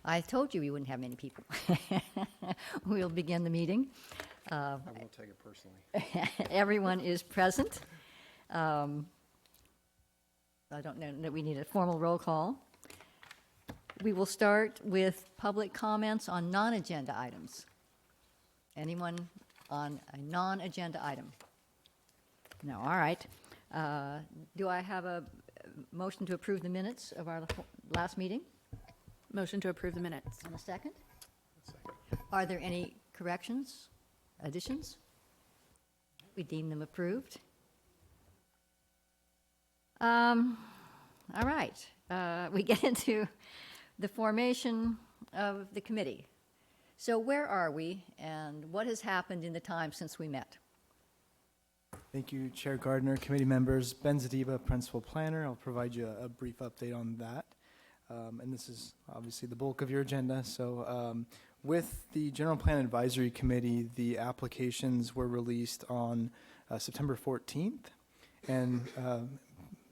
I told you we wouldn't have many people. We'll begin the meeting. I won't take it personally. Everyone is present. I don't know that we need a formal roll call. We will start with public comments on non-agenda items. Anyone on a non-agenda item? No, all right. Do I have a motion to approve the minutes of our last meeting? Motion to approve the minutes. And a second? Second. Are there any corrections, additions? We deem them approved. All right. We get into the formation of the committee. So where are we, and what has happened in the time since we met? Thank you, Chair Gardner, committee members. Ben Zadiba, Principal Planner. I'll provide you a brief update on that. And this is obviously the bulk of your agenda. So with the General Plan Advisory Committee, the applications were released on September 14th. And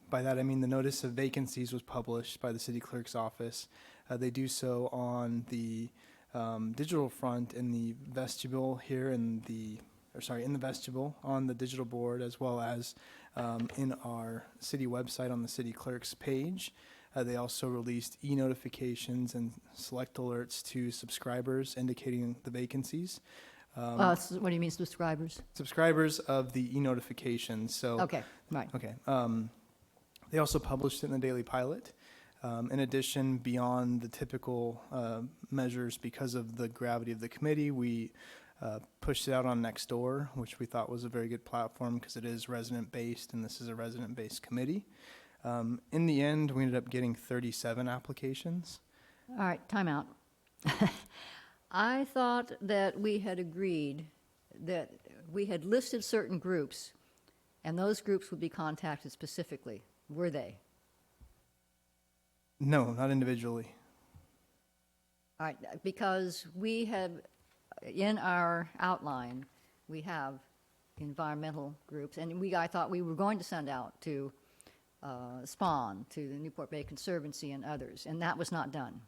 by that, I mean the notice of vacancies was published by the city clerk's office. They do so on the digital front in the vestibule here in the vestibule on the digital board, as well as in our city website on the city clerk's page. They also released e-notifications and select alerts to subscribers indicating the vacancies. What do you mean, subscribers? Subscribers of the e-notifications. So Okay, right. okay. They also published it in the Daily Pilot. In addition, beyond the typical measures, because of the gravity of the committee, we pushed it out on Nextdoor, which we thought was a very good platform because it is resident-based, and this is a resident-based committee. In the end, we ended up getting 37 applications. All right, time out. I thought that we had agreed that we had listed certain groups, and those groups would be contacted specifically. Were they? No, not individually. All right, because we have, in our outline, we have environmental groups, and I thought we were going to send out to SPAWN, to the Newport Bay Conservancy and others, and that was not done.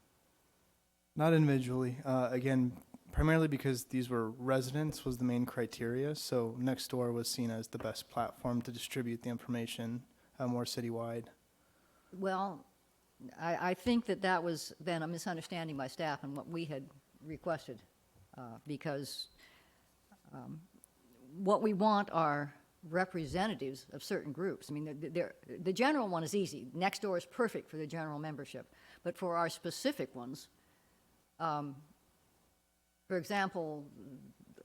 Not individually. Again, primarily because these were residents was the main criteria, so Nextdoor was seen as the best platform to distribute the information more citywide. Well, I think that was then a misunderstanding by staff and what we had requested, because what we want are representatives of certain groups. I mean, the general one is easy. Nextdoor is perfect for the general membership. But for our specific ones, for example,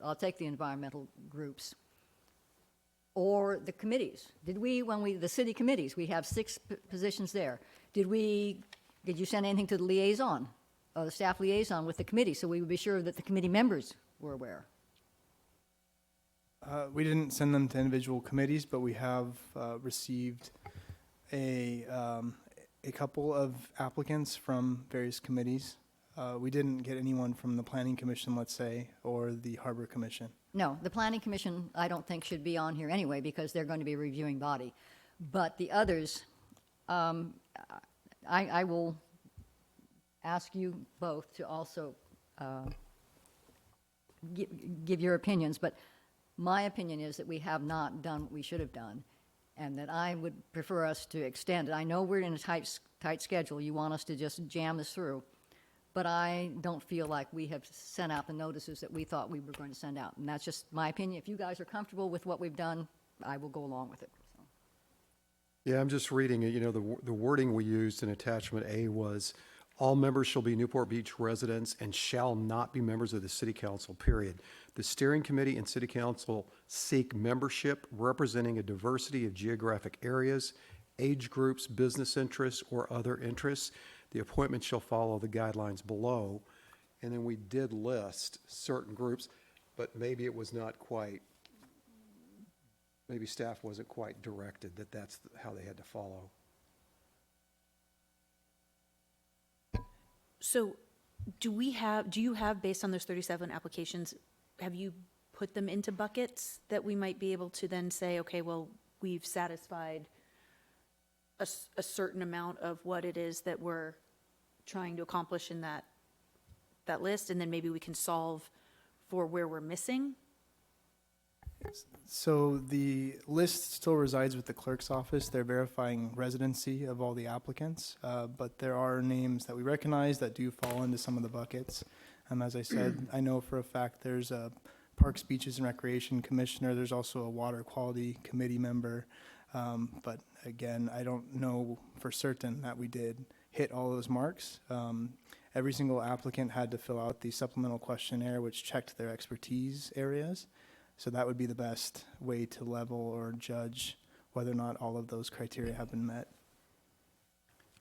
I'll take the environmental groups or the committees. The city committees, we have 6 positions there. Did you send anything to the liaison, the staff liaison with the committee, so we would be sure that the committee members were aware? We didn't send them to individual committees, but we have received a couple of applicants from various committees. We didn't get anyone from the Planning Commission, let's say, or the Harbor Commission. No, the Planning Commission, I don't think should be on here anyway, because they're going to be a reviewing body. But the others, I will ask you both to also give your opinions, but my opinion is that we have not done what we should have done, and that I would prefer us to extend it. I know we're in a tight schedule. You want us to just jam this through, but I don't feel like we have sent out the notices that we thought we were going to send out, and that's just my opinion. If you guys are comfortable with what we've done, I will go along with it. So. Yeah, I'm just reading it. You know, the wording we used in attachment A was, all members shall be Newport Beach residents and shall not be members of the city council, period. The steering committee and city council seek membership representing a diversity of geographic areas, age groups, business interests, or other interests. The appointment shall follow the guidelines below. And then we did list certain groups, but maybe it was not quite, maybe staff wasn't quite directed that that's how they had to follow. So do you have, based on those 37 applications, have you put them into buckets that we might be able to then say, okay, well, we've satisfied a certain amount of what it is that we're trying to accomplish in that that list, and then maybe we can solve for where we're missing? So the list still resides with the clerk's office. They're verifying residency of all the applicants, but there are names that we recognize that do fall into some of the buckets. As I said, I know for a fact there's a Parks, Beaches, and Recreation Commissioner. There's also a Water Quality Committee member. But again, I don't know for certain that we did hit all those marks. Every single applicant had to fill out the supplemental questionnaire, which checked their expertise areas. So that would be the best way to level or judge whether or not all of those criteria have been met.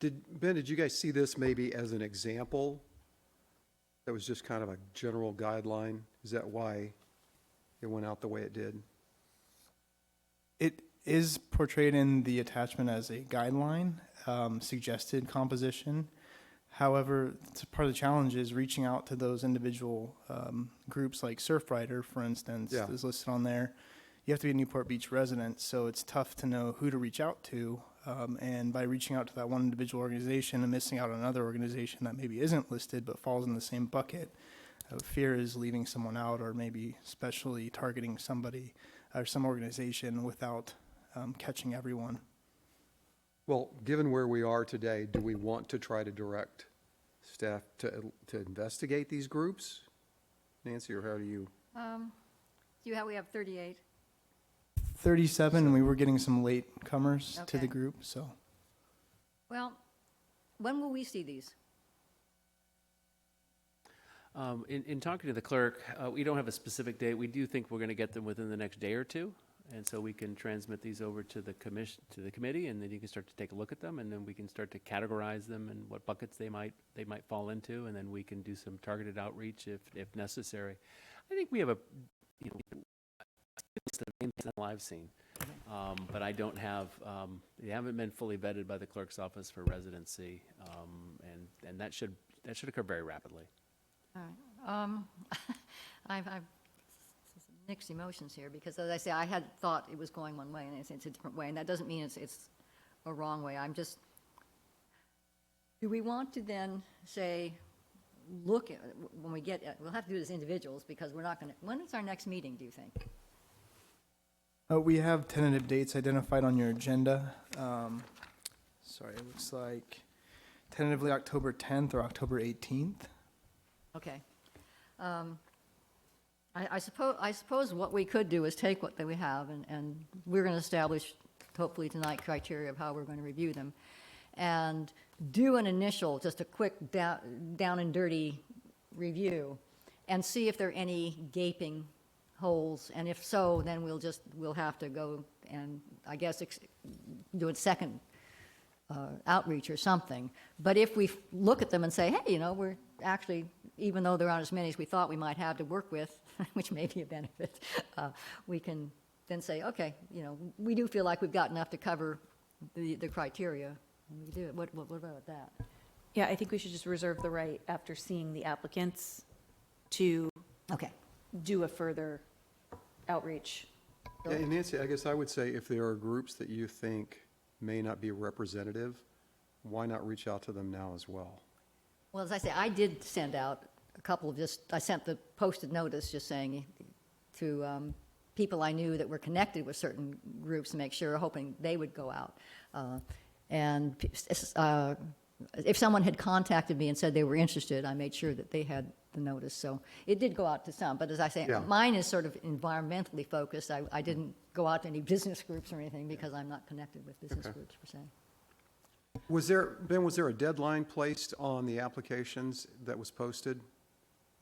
Ben, did you guys see this maybe as an example? That was just kind of a general guideline? Is that why it went out the way it did? It is portrayed in the attachment as a guideline, suggested composition. However, part of the challenge is reaching out to those individual groups, like Surfrider, for instance, Yeah. is listed on there. You have to be a Newport Beach resident, so it's tough to know who to reach out to. And by reaching out to that one individual organization and missing out on another organization that maybe isn't listed but falls in the same bucket, fear is leaving someone out, or maybe especially targeting somebody or some organization without catching everyone. Well, given where we are today, do we want to try to direct staff to investigate these groups? Nancy, or how do you? We have 38. 37, and we were getting some late comers to the Okay. group, so. Well, when will we see these? In talking to the clerk, we don't have a specific date. We do think we're going to get them within the next day or two. And so we can transmit these over to the committee, and then you can start to take a look at them, and then we can start to categorize them and what buckets they might fall into, and then we can do some targeted outreach if necessary. I think we have a list of names that I've seen, but I don't have. They haven't been fully vetted by the clerk's office for residency, and that should occur very rapidly. All right. I've mixed emotions here, because as I say, I had thought it was going one way, and it's a different way, and that doesn't mean it's a wrong way. Do we want to then say, look, when we get, we'll have to do this as individuals, because we're not going to, when is our next meeting, do you think? We have tentative dates identified on your agenda. Sorry, it looks like tentatively October 10th or October 18th. Okay. I suppose what we could do is take what we have, and we're going to establish, hopefully tonight, criteria of how we're going to review them, and do an initial, just a quick down and dirty review, and see if there are any gaping holes, and if so, then we'll have to go and, I guess, do a second outreach or something. But if we look at them and say, hey, we're actually, even though there aren't as many as we thought we might have to work with, which may be a benefit, we can then say, okay, we do feel like we've got enough to cover the criteria, and we do it. What about that? Yeah, I think we should just reserve the right, after seeing the applicants, to Okay. do a further outreach. Yeah, and Nancy, I guess I would say if there are groups that you think may not be representative, why not reach out to them now as well? Well, as I say, I did send out a couple of I sent the posted notice just saying to people I knew that were connected with certain groups to make sure, hoping they would go out. And if someone had contacted me and said they were interested, I made sure that they had the notice. So it did go out to some, but as I say, Yeah. mine is sort of environmentally focused. I didn't go out to any business groups or anything, because I'm not connected with business Okay. groups per se. Was there a deadline placed on the applications that was posted?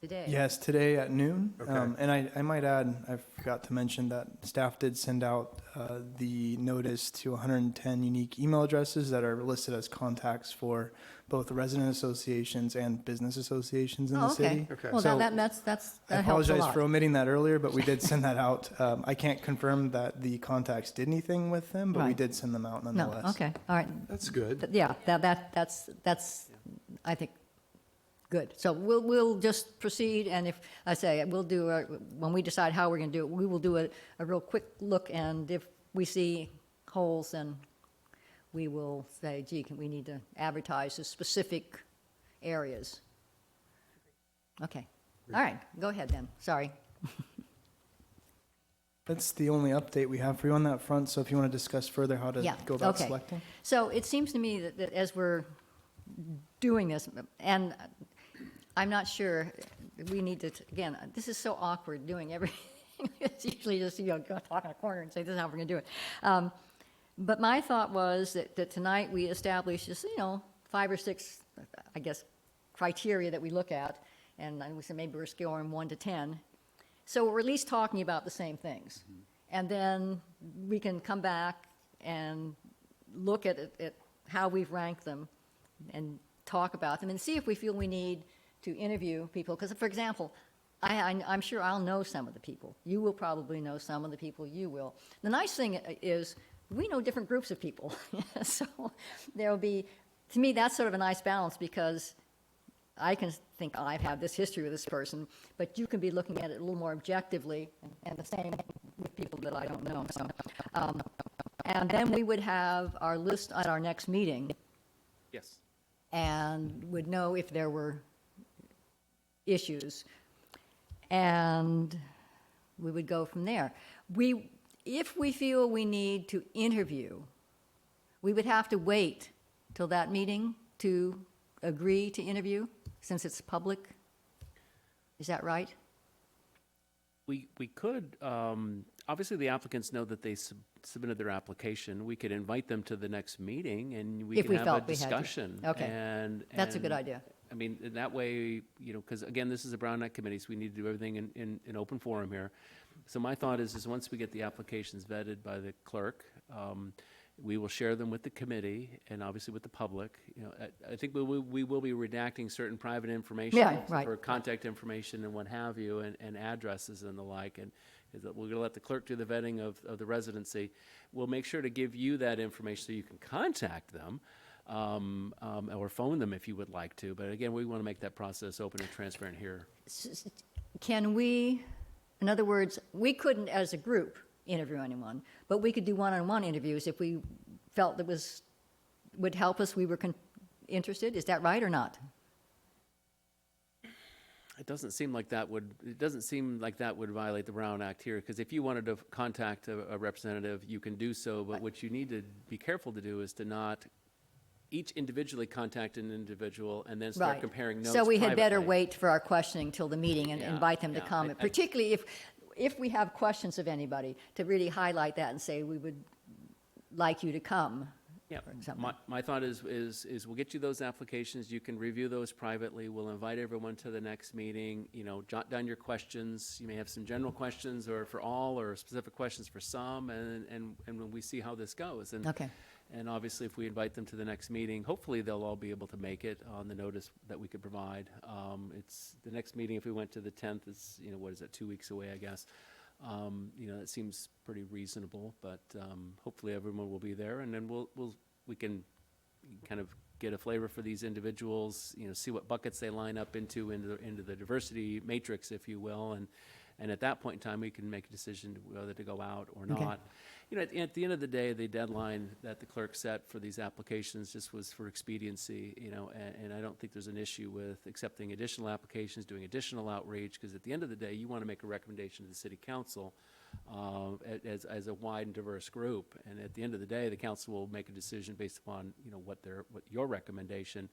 Today. Yes, today at noon. Okay. And I might add, I forgot to mention that staff did send out the notice to 110 unique email addresses that are listed as contacts for both the resident associations and business associations in the Oh, okay. city. Okay. Well, So that I helps a apologize lot. for omitting that earlier, but we did send that out. I can't confirm that the contacts did anything with them, but we Right. did send them out No, nonetheless. okay, all right. That's good. Yeah, that's, I think, good. So we'll just proceed, and if, I say, we'll do, when we decide how we're going to do it, we will do a real quick look, and if we see holes, then we will say, gee, we need to advertise the specific areas. Okay. All right, go ahead then. Sorry. That's the only update we have for you on that front, so if you want to discuss further how to Yeah, go about okay. selecting. So it seems to me that as we're doing this, and I'm not sure, we need to, again, this is so awkward doing everything. It's usually just, go talk in a corner and say, this is how we're going to do it. But my thought was that tonight we establish just, 5 or 6, I guess, criteria that we look at, and we said maybe we're scoring 1 to 10. So we're at least talking about the same things. And then we can come back and look at how we've ranked them and talk about them and see if we feel we need to interview people. Because, for example, I'm sure I'll know some of the people. You will probably know some of the people. You will. The nice thing is we know different groups of people. So there'll be, to me, that's sort of a nice balance because I can think, I've had this history with this person, but you can be looking at it a little more objectively, and the same with people that I don't know. So, and then we would have our list at our next meeting Yes. and would know if there were issues. And we would go from there. If we feel we need to interview, we would have to wait till that meeting to agree to interview, since it's public. Is that right? We could, obviously, the applicants know that they submitted their application. We could invite them to the next meeting, and we If can we have a felt we had to. discussion. Okay. And That's a good and, idea. I mean, in that way, because again, this is a Brown Act committee, so we need to do everything in open forum here. So my thought is once we get the applications vetted by the clerk, we will share them with the committee and obviously with the public. I think we will be redacting certain private information. Yeah, right. For contact information and what have you, and addresses and the like. And is that we're going to let the clerk do the vetting of the residency. We'll make sure to give you that information so you can contact them. Or phone them if you would like to. But again, we want to make that process open and transparent here. Can we, in other words, we couldn't as a group interview anyone, but we could do one-on-one interviews if we felt that would help us, we were interested. Is that right or not? It doesn't seem like that would violate the Brown Act here, because if you wanted to contact a representative, you can do so, but what you need to be careful to do is to not each individually contact an individual and then start Right. comparing notes So we had better privately. wait for our questioning till the meeting and Yeah, invite them to yeah, comment, I- particularly if we have questions of anybody, to really highlight that and say, we would like you to come. Yeah, or something. my thought is we'll get you those applications, you can review those privately, we'll invite everyone to the next meeting, jot down your questions, you may have some general questions or for all, or specific questions for some, and when we see how this goes. Okay. And obviously, if we invite them to the next meeting, hopefully they'll all be able to make it on the notice that we could provide. It's, the next meeting, if we went to the 10th, is, what is it, 2 weeks away, I guess. That seems pretty reasonable, but hopefully everyone will be there, and then we can kind of get a flavor for these individuals, see what buckets they line up into the diversity matrix, if you will, and at that point in time, we can make a decision whether to go out or Okay. not. At the end of the day, the deadline that the clerk set for these applications just was for expediency, and I don't think there's an issue with accepting additional applications, doing additional outreach, because at the end of the day, you want to make a recommendation to the city council as a wide and diverse group, and at the end of the day, the council will make a decision based upon, what your recommendation.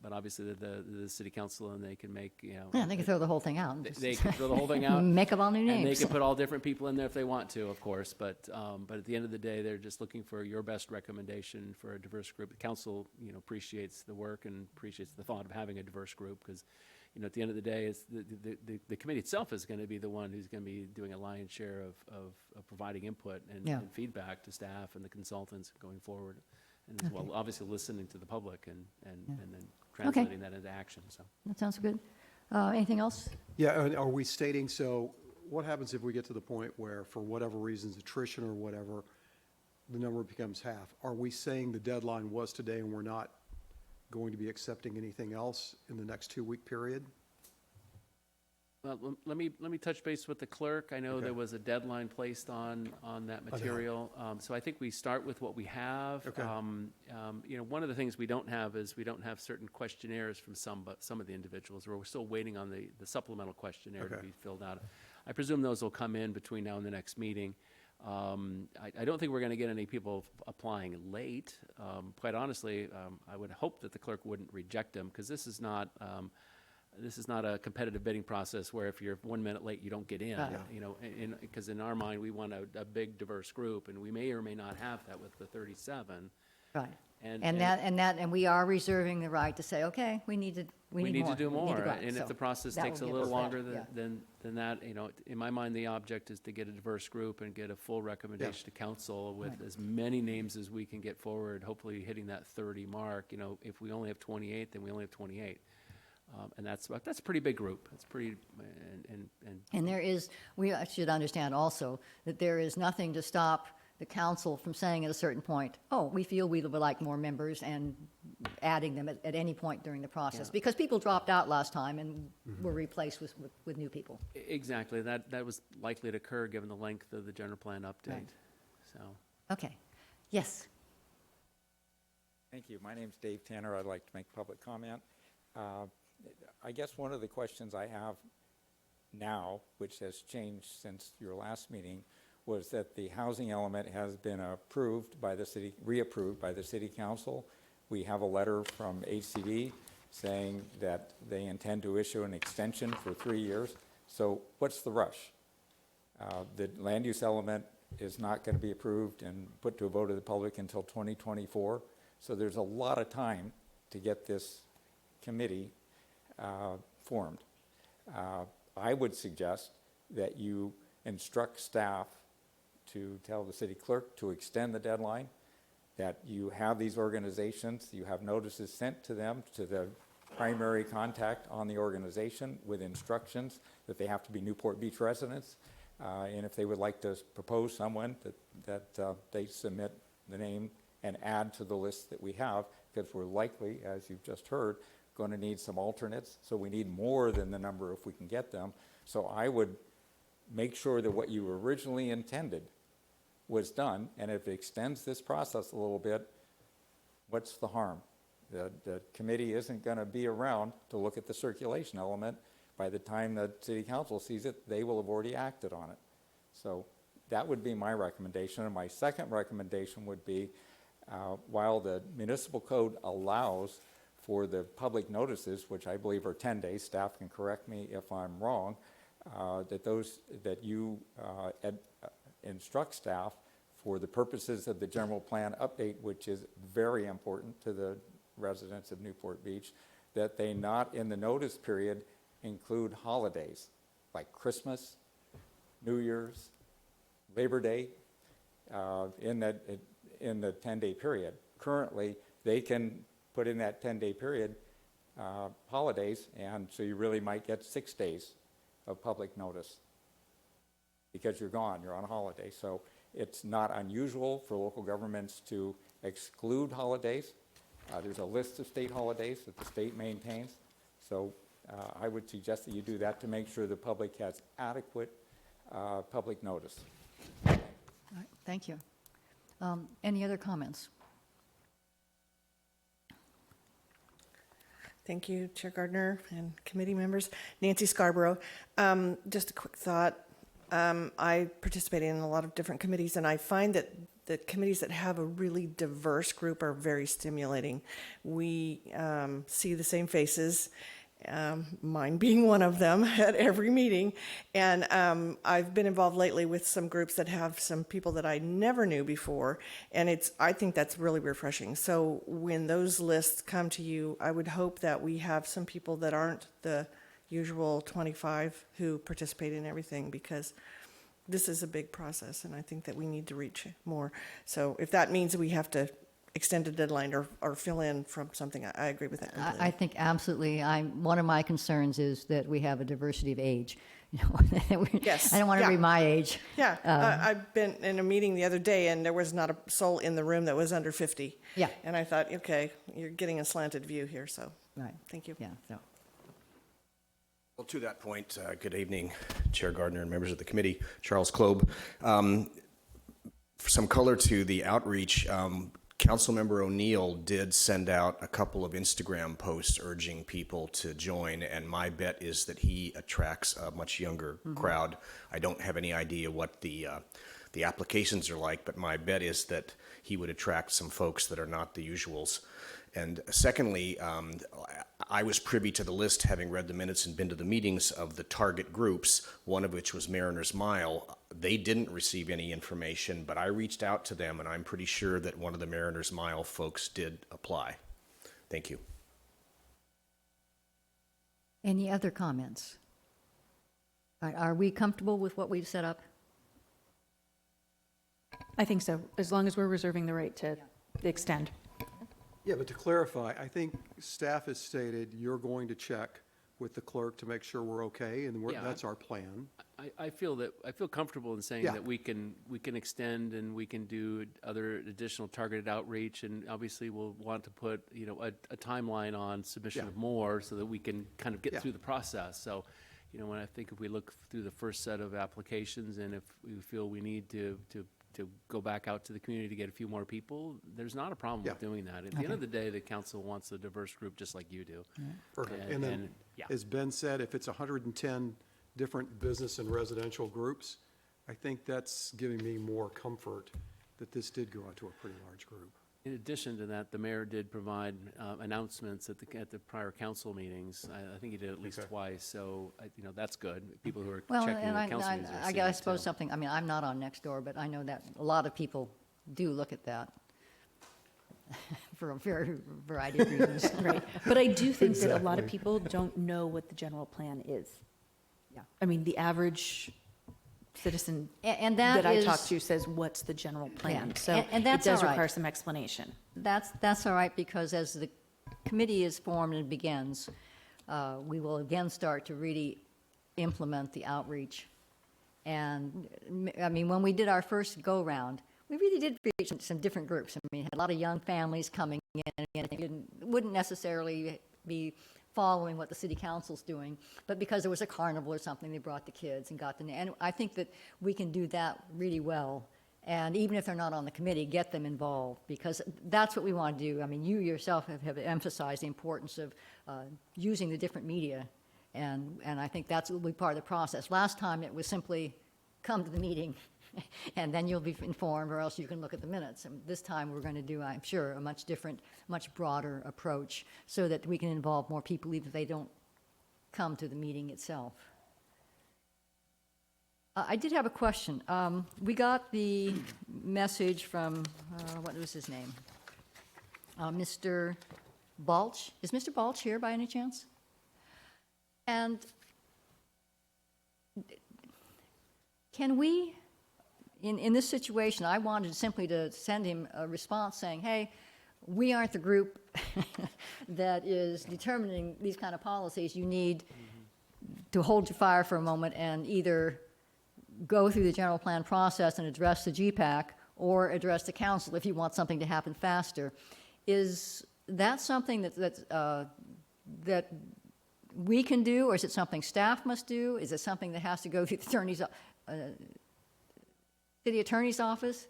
But obviously, the city council, and they can make, Yeah, they can throw the whole thing out. and just they can throw the whole thing out. Make up all new And they names. can put all different people in there if they want to, of course, but at the end of the day, they're just looking for your best recommendation for a diverse group. The council, appreciates the work and appreciates the thought of having a diverse group, because, at the end of the day, it's the committee itself is going to be the one who's going to be doing a lion's share of providing input Yeah. and feedback to staff and the consultants going forward. And as well, obviously, listening to the public and then translating that into action, so. That sounds good. Anything else? Yeah, and are we stating, so what happens if we get to the point where, for whatever reasons, attrition or whatever, the number becomes half? Are we saying the deadline was today and we're not going to be accepting anything else in the next 2-week period? Well, let me touch base with the clerk. I know Okay. there was a deadline placed on that material. So I think we start with what we have. Okay. One of the things we don't have is we don't have certain questionnaires from some of the individuals, or we're still waiting on the supplemental questionnaire to Okay. be filled out. I presume those will come in between now and the next meeting. I don't think we're going to get any people applying late. Quite honestly, I would hope that the clerk wouldn't reject them, because this is not a competitive bidding process where if you're 1 minute late, you don't get in. Right. Because in our mind, we want a big, diverse group, and we may or may not have that with the 37. Right. And And we are reserving the right to say, okay, we need to we need to do We need more. to go out. And So if the process that takes a will give little us that, longer yeah. than that, in my mind, the object is to get a diverse group and get a full recommendation to council with Right. as many names as we can get forward, hopefully hitting that 30 mark. If we only have 28, then we only have 28. And that's a pretty big group. It's pretty, And we should understand also that there is nothing to stop the council from saying at a certain point, oh, we feel we would like more members, and adding them at any point during the process. Yeah. Because people dropped out last time and were replaced with new people. exactly, that was likely to occur given the length of the general plan update. Right. So, Okay. Yes. Thank you. My name's Dave Tanner. I'd like to make public comment. I guess one of the questions I have now, which has changed since your last meeting, was that the housing element has been reapproved by the city council. We have a letter from HCD saying that they intend to issue an extension for 3 years. So what's the rush? The land use element is not going to be approved and put to a vote of the public until 2024. So there's a lot of time to get this committee formed. I would suggest that you instruct staff to tell the city clerk to extend the deadline, that you have these organizations, you have notices sent to them, to the primary contact on the organization with instructions that they have to be Newport Beach residents. And if they would like to propose someone, that they submit the name and add to the list that we have, because we're likely, as you've just heard, going to need some alternates. So we need more than the number if we can get them. So I would make sure that what you originally intended was done, and if it extends this process a little bit, what's the harm? The committee isn't going to be around to look at the circulation element. By the time the city council sees it, they will have already acted on it. So that would be my recommendation. And my second recommendation would be, while the municipal code allows for the public notices, which I believe are 10 days, staff can correct me if I'm wrong, that you instruct staff for the purposes of the general plan update, which is very important to the residents of Newport Beach, that they not in the notice period include holidays like Christmas, New Year's, Labor Day, in the 10-day period. Currently, they can put in that 10-day period holidays, and so you really might get 6 days of public notice because you're gone, you're on holiday. So it's not unusual for local governments to exclude holidays. There's a list of state holidays that the state maintains. So I would suggest that you do that to make sure the public has adequate public notice. All right, thank you. Any other comments? Thank you, Chair Gardner and committee members. Nancy Scarborough. Just a quick thought. I participate in a lot of different committees, and I find that the committees that have a really diverse group are very stimulating. We see the same faces, mine being one of them, at every meeting. And I've been involved lately with some groups that have some people that I never knew before, and I think that's really refreshing. So when those lists come to you, I would hope that we have some people that aren't the usual 25 who participate in everything, because this is a big process, and I think that we need to reach more. So if that means we have to extend a deadline or fill in from something, I agree with that completely. I think absolutely. One of my concerns is that we have a diversity of age. Yes, I don't want to yeah. be my age. Yeah, I've been in a meeting the other day, and there was not a soul in the room that was under 50. Yeah. And I thought, okay, you're getting a slanted view here, so Right. thank you. Yeah. So. Well, to that point, good evening, Chair Gardner and members of the committee. Charles Klob. For some color to the outreach, Councilmember O'Neill did send out a couple of Instagram posts urging people to join, and my bet is that he attracts a much younger crowd. I don't have any idea what the applications are like, but my bet is that he would attract some folks that are not the usuals. And secondly, I was privy to the list, having read the minutes and been to the meetings of the target groups, one of which was Mariners Mile. They didn't receive any information, but I reached out to them, and I'm pretty sure that one of the Mariners Mile folks did apply. Thank you. Any other comments? Are we comfortable with what we've set up? I think so, as long as we're reserving the right to extend. Yeah, but to clarify, I think staff has stated you're going to check with the clerk to make sure we're okay, and Yeah. that's our plan. I feel comfortable in saying Yeah. that we can extend and we can do other additional targeted outreach, and obviously we'll want to put, a timeline on submission Yeah. of more so that we can kind of get Yeah. through the process. So, when I think if we look through the first set of applications and if we feel we need to go back out to the community to get a few more people, there's not a problem with Yeah. doing that. At the end of the day, the council wants a diverse group just like you do. Perfect. And- And then, and- yeah. as Ben said, if it's 110 different business and residential groups, I think that's giving me more comfort that this did go out to a pretty large group. In addition to that, the mayor did provide announcements at the prior council meetings. I think he did at least Okay. twice, so, that's good. People who are Well, checking and the council meetings are seeing I it, suppose too. something, I'm not on Nextdoor, but I know that a lot of people do look at that for a very variety of reasons. Right, but I do think that a lot of Exactly. people don't know what the general plan is. Yeah. I mean, the average citizen And that that I is. talk to says, what's the general plan? Yeah, So and it that's does all right. require some explanation. That's all right, because as the committee is formed and begins, we will again start to really implement the outreach. And, I mean, when we did our first go-round, we really did reach some different groups. I mean, had a lot of young families coming in, and they wouldn't necessarily be following what the city council's doing, but because there was a carnival or something, they brought the kids and got them. And I think that we can do that really well. And even if they're not on the committee, get them involved, because that's what we want to do. I mean, you yourself have emphasized the importance of using the different media, and I think that's will be part of the process. Last time, it was simply come to the meeting, and then you'll be informed, or else you can look at the minutes. And this time, we're going to do, I'm sure, a much different, much broader approach, so that we can involve more people, even if they don't come to the meeting itself. I did have a question. We got the message from, what was his name? Mr. Balch. Is Mr. Balch here by any chance? And can we, in this situation, I wanted simply to send him a response saying, hey, we aren't the group that is determining these kind of policies. You need to hold your fire for a moment and either go through the general plan process and address the GPAC or address the council if you want something to happen faster. Is that something that we can do, or is it something staff must do? Is it something that has to go through the city attorney's office?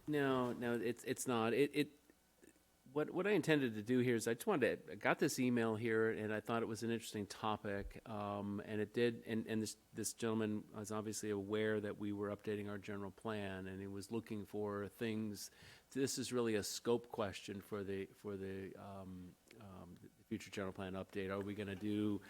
No, it's not. What I intended to do here is I got this email here, and I thought it was an interesting topic, and it did, and this gentleman was obviously aware that we were updating our general plan, and he was looking for things. This is really a scope question for the future general plan update. Are we going to do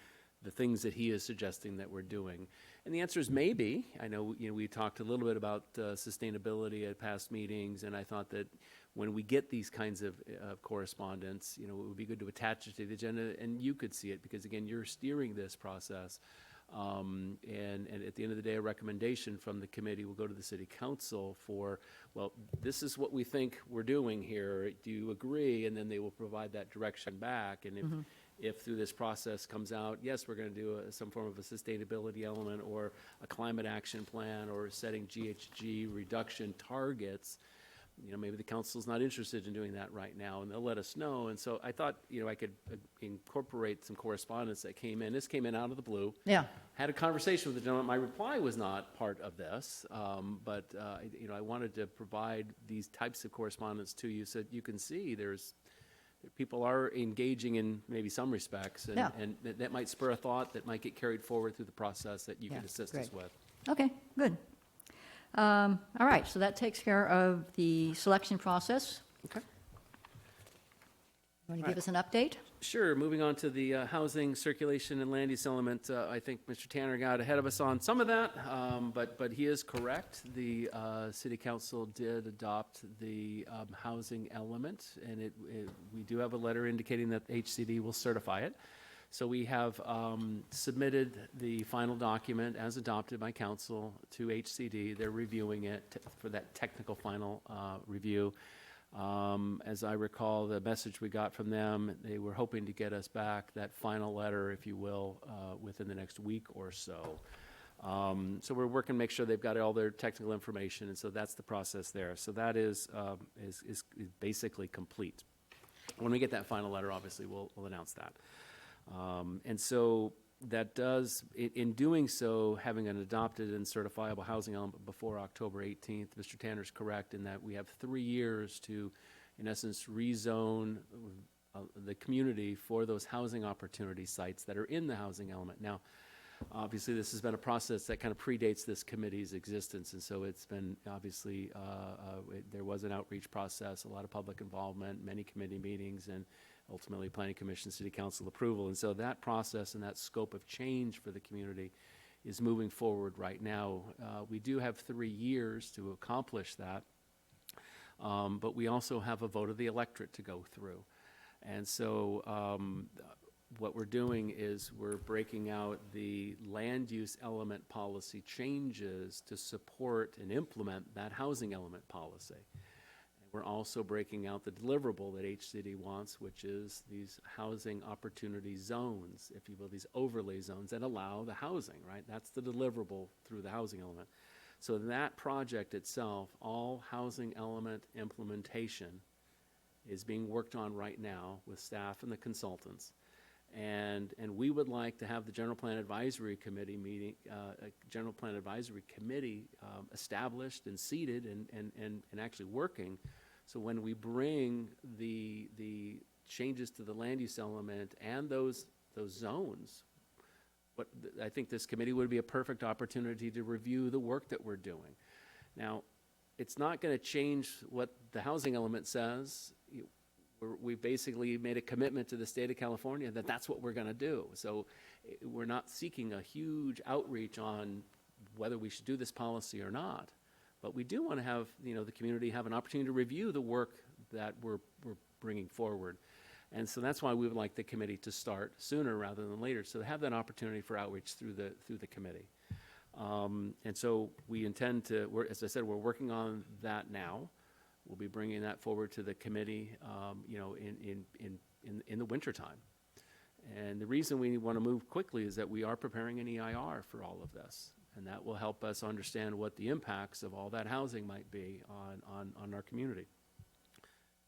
the things that he is suggesting that we're doing? And the answer is maybe. I know, we talked a little bit about sustainability at past meetings, and I thought that when we get these kinds of correspondence, it would be good to attach it to the agenda, and you could see it, because again, you're steering this process. And at the end of the day, a recommendation from the committee will go to the city council for, well, this is what we think we're doing here. Do you agree? And then they will provide that direction back. And if through this process comes out, yes, we're going to do some form of a sustainability element or a climate action plan or setting GHG reduction targets, maybe the council's not interested in doing that right now, and they'll let us know. And so I thought, I could incorporate some correspondence that came in. This came in out of the blue. Yeah, Had a conversation with the gentleman. My reply was not part of this, but I wanted to provide these types of correspondence to you so that you can see people are engaging in maybe some respects, and, Yeah. and that might spur a thought that might get carried forward through the process that you Yeah, can assist us great. with. okay, good. All right, so that takes care of the selection process. Okay. Want to give us an update? Sure, moving on to the housing, circulation, and land use element, I think Mr. Tanner got ahead of us on some of that, but he is correct. The city council did adopt the housing element, and we do have a letter indicating that HCD will certify it. So we have submitted the final document as adopted by council to HCD. They're reviewing it for that technical final review. As I recall, the message we got from them, they were hoping to get us back that final letter, if you will, within the next week or so. So we're working to make sure they've got all their technical information, and so that's the process there. So that is basically complete. When we get that final letter, obviously, we'll announce that. And so that does, in doing so, having an adopted and certifiable housing element before October 18th, Mr. Tanner's correct in that we have 3 years to, in essence, rezone the community for those housing opportunity sites that are in the housing element. Now, obviously, this has been a process that kind of predates this committee's existence, and so it's been, obviously, there was an outreach process, a lot of public involvement, many committee meetings, and ultimately Planning Commission, City Council approval. And so that process and that scope of change for the community is moving forward right now. We do have 3 years to accomplish that, but we also have a vote of the electorate to go through. And so what we're doing is we're breaking out the land use element policy changes to support and implement that housing element policy. We're also breaking out the deliverable that HCD wants, which is these housing opportunity zones, if you will, these overlay zones that allow the housing, right? That's the deliverable through the housing element. So that project itself, all housing element implementation, is being worked on right now with staff and the consultants. And we would like to have the General Plan Advisory Committee meeting, General Plan Advisory Committee established and seated and actually working. So when we bring the changes to the land use element and those zones, I think this committee would be a perfect opportunity to review the work that we're doing. Now, it's not going to change what the housing element says. We basically made a commitment to the state of California that that's what we're going to do. So we're not seeking a huge outreach on whether we should do this policy or not. But we do want to have, the community have an opportunity to review the work that we're bringing forward. And so that's why we would like the committee to start sooner rather than later, so to have that opportunity for outreach through the committee. And so we intend to, as I said, we're working on that now. We'll be bringing that forward to the committee, in the wintertime. And the reason we want to move quickly is that we are preparing an EIR for all of this. And that will help us understand what the impacts of all that housing might be on our community.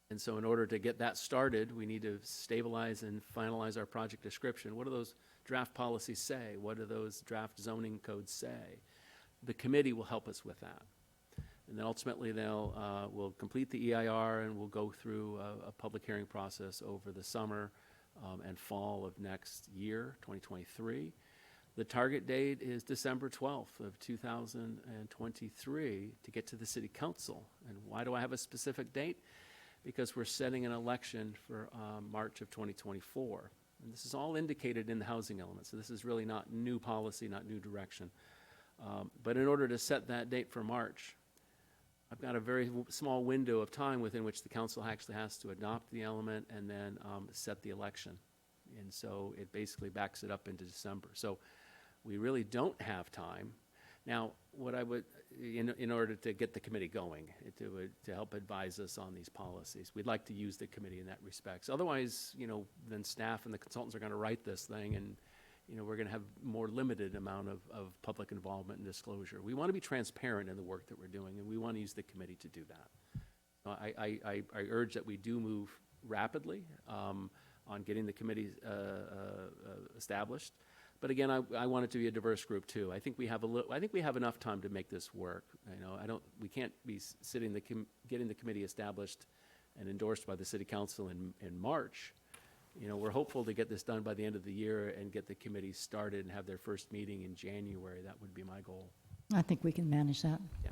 And so in order to get that started, we need to stabilize and finalize our project description. What do those draft policies say? What do those draft zoning codes say? The committee will help us with that. And then ultimately we'll complete the EIR and we'll go through a public hearing process over the summer and fall of next year, 2023. The target date is December 12th of 2023 to get to the city council. And why do I have a specific date? Because we're setting an election for March of 2024. And this is all indicated in the housing element. So this is really not new policy, not new direction. But in order to set that date for March, I've got a very small window of time within which the council actually has to adopt the element and then set the election. And so it basically backs it up into December. So we really don't have time. Now, what I would, in order to get the committee going, to help advise us on these policies, we'd like to use the committee in that respect. So otherwise, then staff and the consultants are going to write this thing, and we're going to have more limited amount of public involvement and disclosure. We want to be transparent in the work that we're doing, and we want to use the committee to do that. I urge that we do move rapidly on getting the committee established. But again, I want it to be a diverse group too. I think we have I think we have enough time to make this work. We can't be getting the committee established and endorsed by the city council in March. We're hopeful to get this done by the end of the year and get the committee started and have their first meeting in January. That would be my goal. I think we can manage that. Yeah.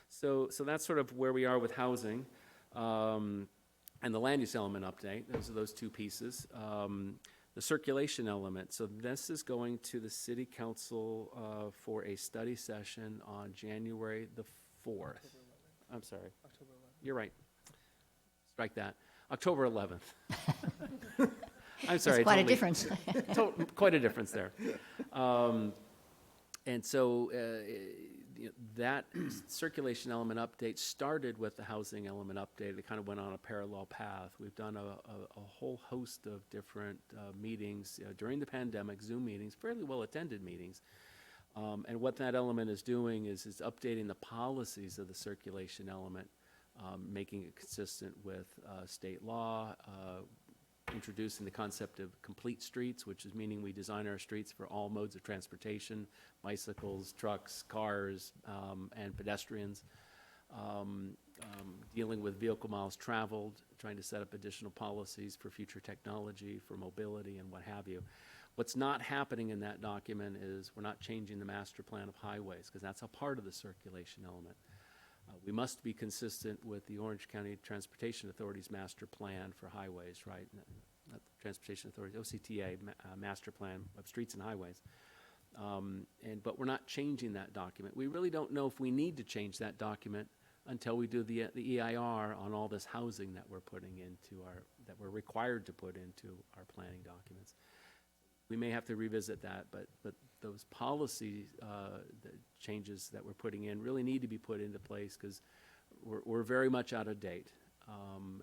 So that's sort of where we are with housing. And the land use element update, those are those two pieces. The circulation element, so this is going to the city council for a study session on January the 4th. I'm sorry. October 11th. You're right. Strike that. October 11th. I'm sorry. It's quite a totally- difference. Quite a difference there. And so that circulation element update started with the housing element update. It kind of went on a parallel path. We've done a whole host of different meetings during the pandemic, Zoom meetings, fairly well-attended meetings. And what that element is doing is updating the policies of the circulation element, making it consistent with state law, introducing the concept of complete streets, which is meaning we design our streets for all modes of transportation, bicycles, trucks, cars, and pedestrians, dealing with vehicle miles traveled, trying to set up additional policies for future technology, for mobility, and what have you. What's not happening in that document is we're not changing the master plan of highways, because that's a part of the circulation element. We must be consistent with the Orange County Transportation Authority's master plan for highways, right? Not the Transportation Authority, OCTA, master plan of streets and highways. But we're not changing that document. We really don't know if we need to change that document until we do the EIR on all this housing that we're putting into that we're required to put into our planning documents. We may have to revisit that, but those policy the changes that we're putting in really need to be put into place because we're very much out of date.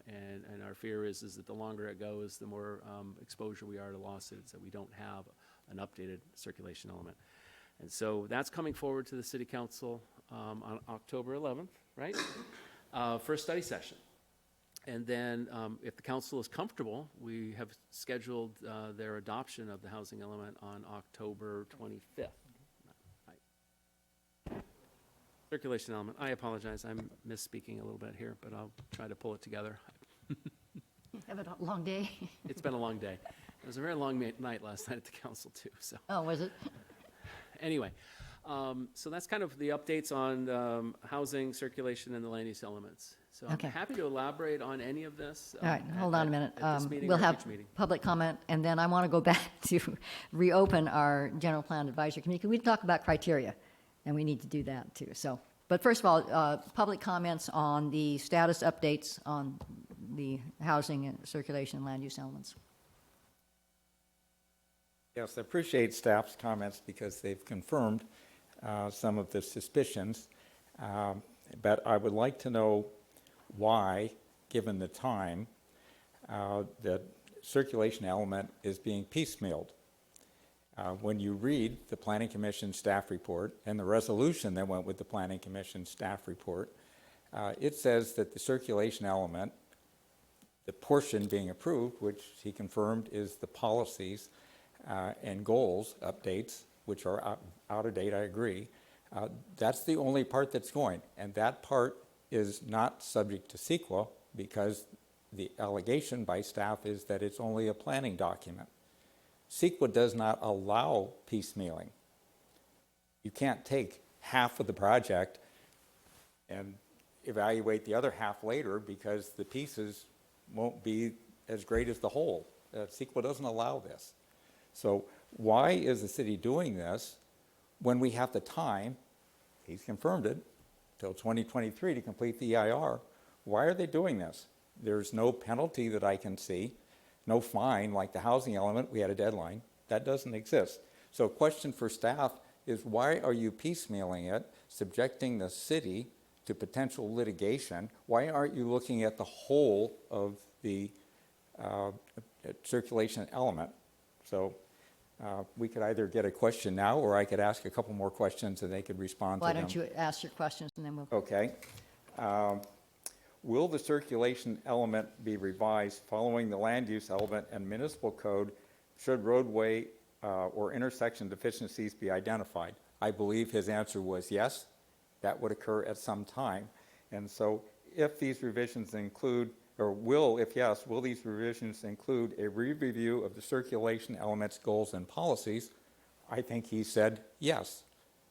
And our fear is that the longer it goes, the more exposure we are to lawsuits, that we don't have an updated circulation element. And so that's coming forward to the City Council on October 11th, right? For a study session. And then if the council is comfortable, we have scheduled their adoption of the housing element on October 25th. Right. Circulation element, I apologize, I'm misspeaking a little bit here, but I'll try to pull it together. Have a long day. It's been a long day. It was a very long night last night at the council too, so. Oh, was it? Anyway, so that's kind of the updates on housing, circulation, and the land use elements. So I'm Okay. happy to elaborate on any of this. All right, hold on a minute. At this meeting We'll or have future meeting. public comment, and then I want to go back to reopen our general plan advisory committee. We talk about criteria, and we need to do that too. So, but first of all, public comments on the status updates on the housing and circulation and land use elements. Yes, I appreciate staff's comments because they've confirmed some of the suspicions. But I would like to know why, given the time, the circulation element is being piecemealed. When you read the Planning Commission staff report and the resolution that went with the Planning Commission staff report, it says that the circulation element, the portion being approved, which he confirmed is the policies and goals updates, which are out of date, I agree, that's the only part that's going. And that part is not subject to CEQA because the allegation by staff is that it's only a planning document. CEQA does not allow piecemealing. You can't take half of the project and evaluate the other half later because the pieces won't be as great as the whole. CEQA doesn't allow this. So why is the city doing this when we have the time, he's confirmed it, till 2023 to complete the EIR? Why are they doing this? There's no penalty that I can see, no fine like the housing element, we had a deadline. That doesn't exist. So a question for staff is why are you piecemealing it, subjecting the city to potential litigation? Why aren't you looking at the whole of the circulation element? So we could either get a question now or I could ask a couple more questions and they could respond Why to them. don't you ask your questions and then we'll. Okay. will the circulation element be revised following the land use element and municipal code should roadway or intersection deficiencies be identified? I believe his answer was yes, that would occur at some time. And so if these revisions include, or will, if yes, will these revisions include a re-review of the circulation elements, goals, and policies? I think he said yes.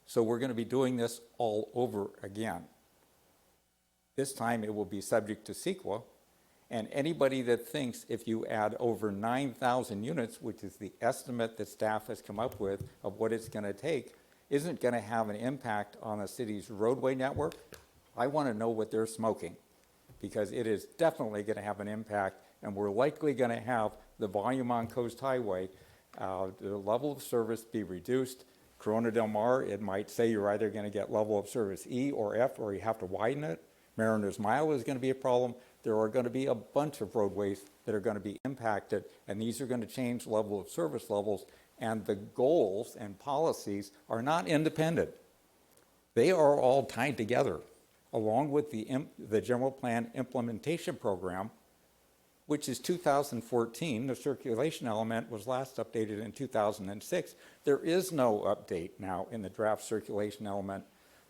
So we're going to be doing this all over again. This time it will be subject to CEQA, and anybody that thinks if you add over 9,000 units, which is the estimate that staff has come up with of what it's going to take, isn't going to have an impact on the city's roadway network, I want to know what they're smoking, because it is definitely going to have an impact, and we're likely going to have the volume on Coast Highway, the level of service be reduced. Corona Del Mar, it might say you're either going to get level of service E or F, or you have to widen it. Mariner's Mile is going to be a problem. There are going to be a bunch of roadways that are going to be impacted, and these are going to change level of service levels, and the goals and policies are not independent. They are all tied together, along with the general plan implementation program, which is 2014. The circulation element was last updated in 2006. There is no update now in the draft circulation element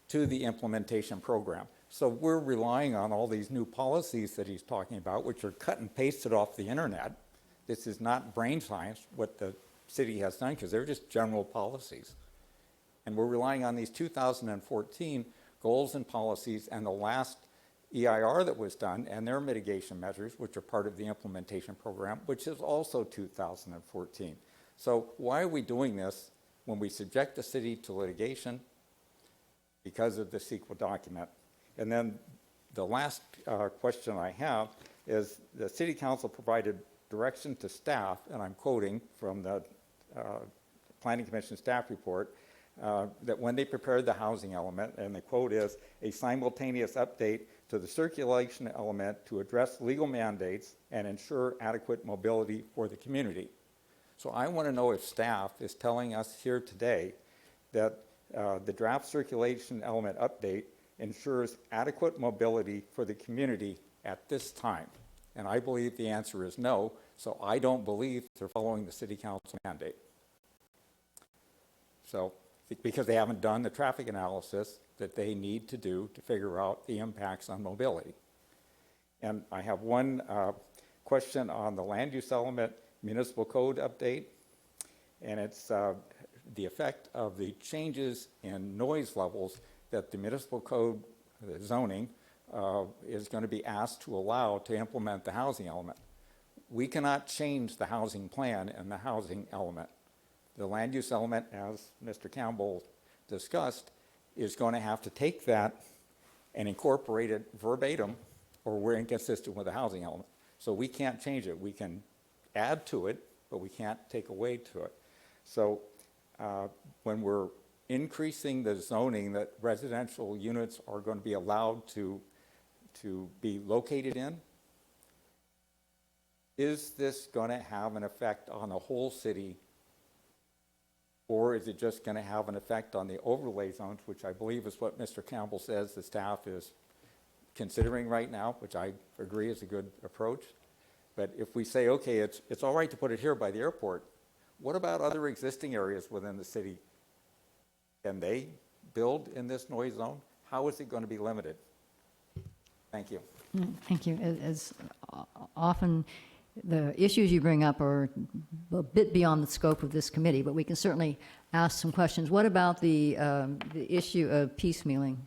to the implementation program. So we're relying on all these new policies that he's talking about, which are cut and pasted off the internet. This is not brain science, what the city has done, because they're just general policies. And we're relying on these 2014 goals and policies and the last EIR that was done and their mitigation measures, which are part of the implementation program, which is also 2014. So why are we doing this when we subject the city to litigation? Because of the CEQA document. And then the last question I have is the City Council provided direction to staff, and I'm quoting from the Planning Commission staff report, that when they prepared the housing element, and the quote is, a simultaneous update to the circulation element to address legal mandates and ensure adequate mobility for the community. So I want to know if staff is telling us here today that the draft circulation element update ensures adequate mobility for the community at this time. And I believe the answer is no, so I don't believe they're following the City Council mandate. So, because they haven't done the traffic analysis that they need to do to figure out the impacts on mobility. And I have one question on the land use element municipal code update, and it's the effect of the changes in noise levels that the municipal code, the zoning, is going to be asked to allow to implement the housing element. We cannot change the housing plan and the housing element. The land use element, as Mr. Campbell discussed, is going to have to take that and incorporate it verbatim, or we're inconsistent with the housing element. So we can't change it. We can add to it, but we can't take away to it. So when we're increasing the zoning that residential units are going to be allowed to be located in, is this going to have an effect on the whole city, or is it just going to have an effect on the overlay zones, which I believe is what Mr. Campbell says the staff is considering right now, which I agree is a good approach. But if we say, okay, it's all right to put it here by the airport, what about other existing areas within the city? Can they build in this noise zone? How is it going to be limited? Thank you. Thank you. As often, the issues you bring up are a bit beyond the scope of this committee, but we can certainly ask some questions. What about the issue of piecemealing?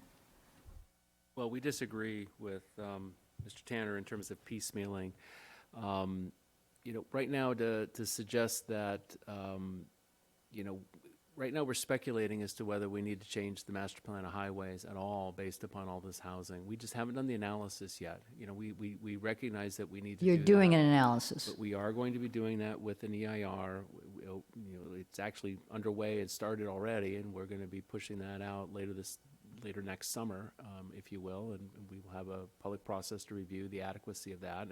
Well, we disagree with Mr. Tanner in terms of piecemealing. Right now to suggest that, right now we're speculating as to whether we need to change the master plan of highways at all based upon all this housing. We just haven't done the analysis yet. We recognize that we need to do You're doing that, an analysis. but we are going to be doing that with an EIR. It's actually underway. It started already, and we're going to be pushing that out later next summer, if you will, and we will have a public process to review the adequacy of that.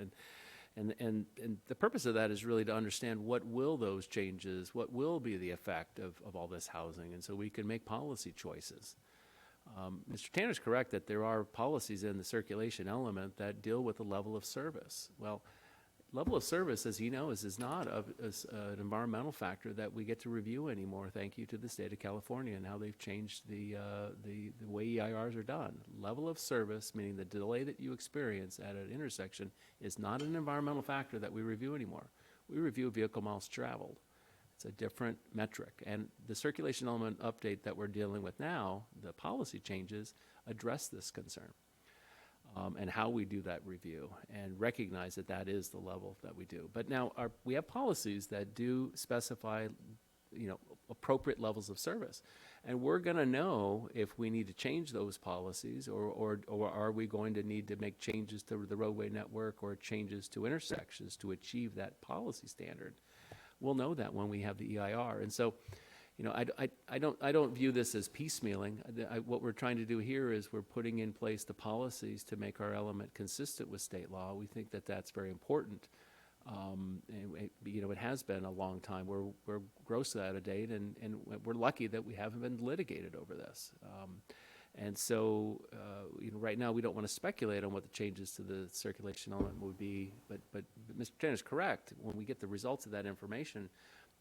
And the purpose of that is really to understand what will those changes, what will be the effect of all this housing, and so we can make policy choices. Mr. Tanner's correct that there are policies in the circulation element that deal with the level of service. Well, level of service, as he knows, is not an environmental factor that we get to review anymore, thank you to the state of California and how they've changed the way EIRs are done. Level of service, meaning the delay that you experience at an intersection, is not an environmental factor that we review anymore. We review vehicle miles traveled. It's a different metric. And the circulation element update that we're dealing with now, the policy changes, address this concern. And how we do that review and recognize that that is the level that we do. But now we have policies that do specify, appropriate levels of service. And we're going to know if we need to change those policies or are we going to need to make changes to the roadway network or changes to intersections to achieve that policy standard. We'll know that when we have the EIR. And so, I don't view this as piecemealing. What we're trying to do here is we're putting in place the policies to make our element consistent with state law. We think that that's very important. And it has been a long time. We're grossly out of date, and we're lucky that we haven't been litigated over this. And so, right now we don't want to speculate on what the changes to the circulation element would be. But Mr. Tanner's correct. When we get the results of that information,